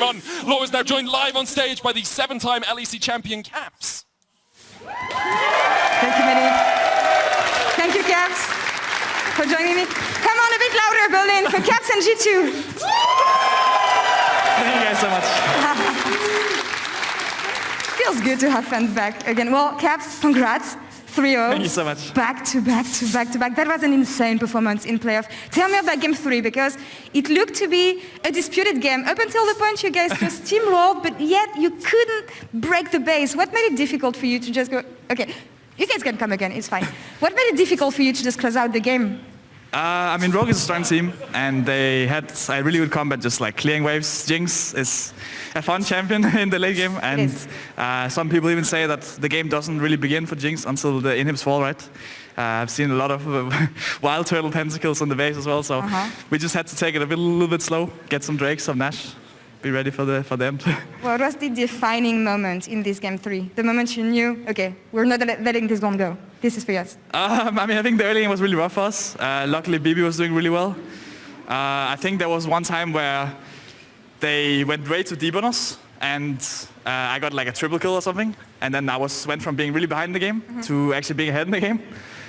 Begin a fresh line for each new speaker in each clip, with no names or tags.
run. Law is now joined live on stage by the 7-time LEC champion caPs.
Thank you, Manny. Thank you, caPs, for joining me. Come on, a bit louder, Berlin, for caPs and G2.
Thank you guys so much.
Feels good to have fans back again. Well, caPs, congrats. 3-0.
Thank you so much.
Back to back to back to back. That was an insane performance in playoff. Tell me about game 3, because it looked to be a disputed game up until the point you guys just steamrolled, but yet you couldn't break the base. What made it difficult for you to just go, okay, you guys can come again, it's fine. What made it difficult for you to just close out the game?
I mean, Rogue is a strong team, and they had a really good combat, just like clearing waves. Jinx is a fun champion in the late game, and some people even say that the game doesn't really begin for Jinx until the inhibs fall, right? I've seen a lot of wild turtle pentacles on the base as well, so we just had to take it a little bit slow, get some Drakes, some Nash, be ready for the end.
What was the defining moment in this game 3? The moment you knew, okay, we're not letting this one go. This is for us.
I mean, I think the early game was really rough for us. Luckily, BB was doing really well. I think there was one time where they went way too deep on us, and I got like a triple kill or something, and then I went from being really behind the game to actually being ahead in the game.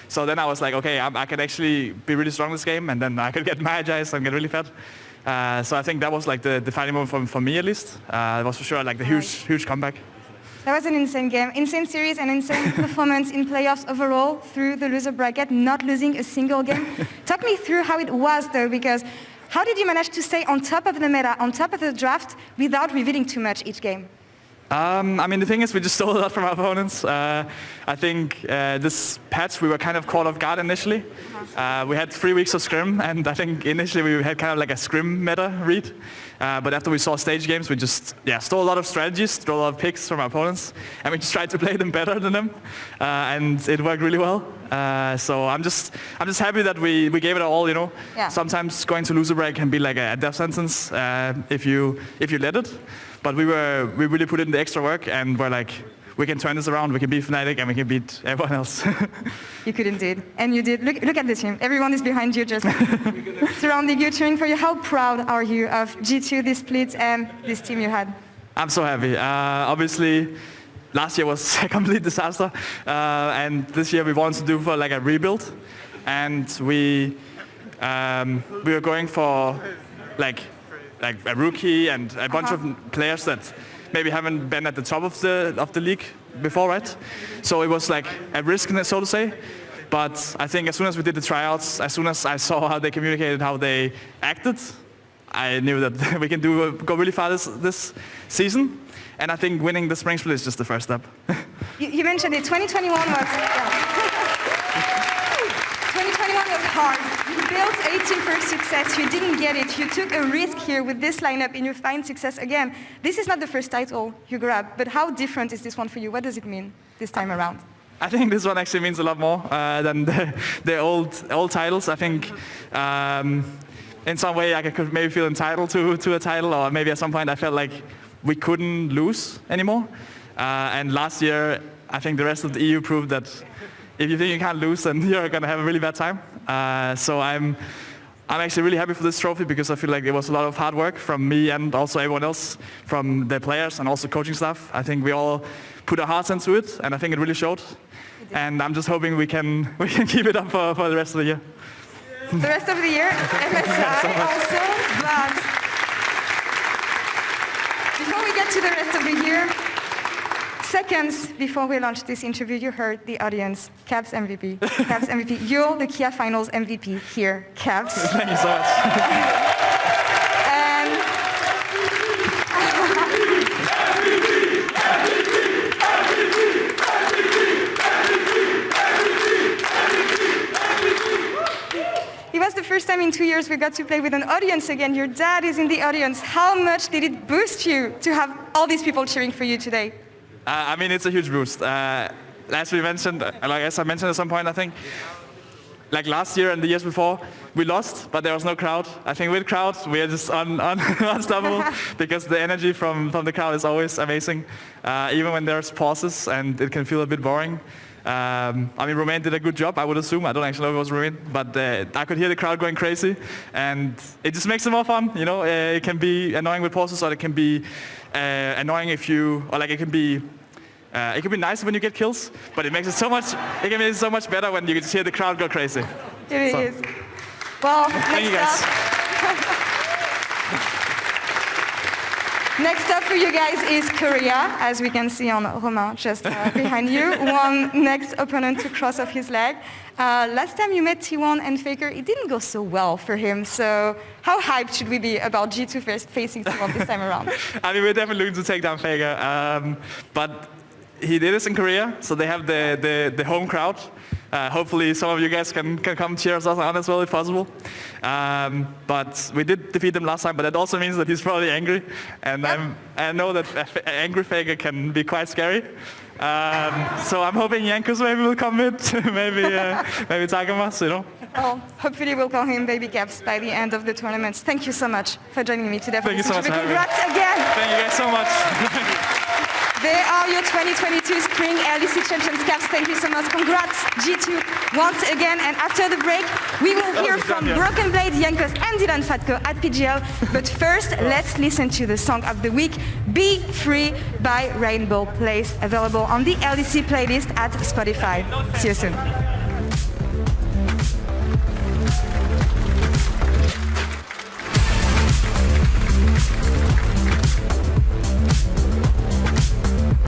So then I was like, okay, I could actually be really strong this game, and then I could get Magi's and get really fat. So I think that was like the defining moment for me, at least. It was for sure like the huge comeback.
That was an insane game, insane series, and insane performance in playoffs overall through the loser bracket, not losing a single game. Talk me through how it was, though, because how did you manage to stay on top of the meta, on top of the draft, without revealing too much each game?
I mean, the thing is, we just stole a lot from our opponents. I think this patch, we were kind of caught off guard initially. We had 3 weeks of scrim, and I think initially we had kind of like a scrim meta read. But after we saw stage games, we just stole a lot of strategies, stole a lot of picks from our opponents, and we just tried to play them better than them, and it worked really well. So I'm just happy that we gave it all. You know, sometimes going to loser break can be like a death sentence if you let it. But we really put in the extra work, and we're like, we can turn this around, we can beat Fnatic, and we can beat everyone else.
You could indeed, and you did. Look at the team. Everyone is behind you, just surrounding you, cheering for you. How proud are you of G2, this split, and this team you had?
I'm so happy. Obviously, last year was a complete disaster, and this year we wanted to do for like a rebuild, and we were going for like a rookie and a bunch of players that maybe haven't been at the top of the league before, right? So it was like a risk, so to say. But I think as soon as we did the tryouts, as soon as I saw how they communicated, how they acted, I knew that we can go really far this season. And I think winning the spring split is just the first step.
You mentioned it. 2021 was 2021 was hard. You built a team for success. You didn't get it. You took a risk here with this lineup, and you find success again. This is not the first title you grabbed, but how different is this one for you? What does it mean this time around?
I think this one actually means a lot more than the old titles. I think in some way I could maybe feel entitled to a title, or maybe at some point I felt like we couldn't lose anymore. And last year, I think the rest of the EU proved that if you think you can't lose, then you're going to have a really bad time. So I'm actually really happy for this trophy, because I feel like it was a lot of hard work from me and also everyone else, from the players and also coaching staff. I think we all put our hearts into it, and I think it really showed. And I'm just hoping we can keep it up for the rest of the year.
The rest of the year, MSI also, but before we get to the rest of the year, seconds before we launched this interview, you heard the audience, caPs MVP. caPs MVP. You're the Kia Finals MVP here, caPs.
Thank you so much.
It was the first time in 2 years we got to play with an audience again. Your dad is in the audience. How much did it boost you to have all these people cheering for you today?
I mean, it's a huge boost. As we mentioned, like as I mentioned at some point, I think, like last year and the years before, we lost, but there was no crowd. I think with crowds, we are just unstoppable, because the energy from the crowd is always amazing, even when there's pauses and it can feel a bit boring. I mean, Romain did a good job, I would assume. I don't actually know if it was Romain, but I could hear the crowd going crazy, and it just makes it more fun. You know, it can be annoying with pauses, or it can be annoying if you, or like it can be nice when you get kills, but it makes it so much. It can make it so much better when you just hear the crowd go crazy.
It is. Well,
Thank you guys.
Next up for you guys is Korea, as we can see on Romain just behind you. One next opponent to cross off his leg. Last time you met T1 and Faker, it didn't go so well for him. So how hyped should we be about G2 facing T1 this time around?
I mean, we're definitely looking to take down Faker, but he did this in Korea, so they have the home crowd. Hopefully some of you guys can come cheer us on as well if possible. But we did defeat him last time, but that also means that he's probably angry. And I know that angry Faker can be quite scary. So I'm hoping Jankus maybe will come in, maybe Tagamas, you know.
Well, hopefully we'll call him Baby Caps by the end of the tournament. Thank you so much for joining me today.
Thank you so much for having me.
Congrats again.
Thank you guys so much.
They are your 2022 Spring LEC Champions caps. Thank you so much. Congrats, G2, once again. And after the break, we will hear from Broken Blade, Jankos, and Dylan Fatko at PGL. But first, let's listen to the song of the week, Be Free by Rainbow Place, available on the LEC playlist at Spotify. See you soon.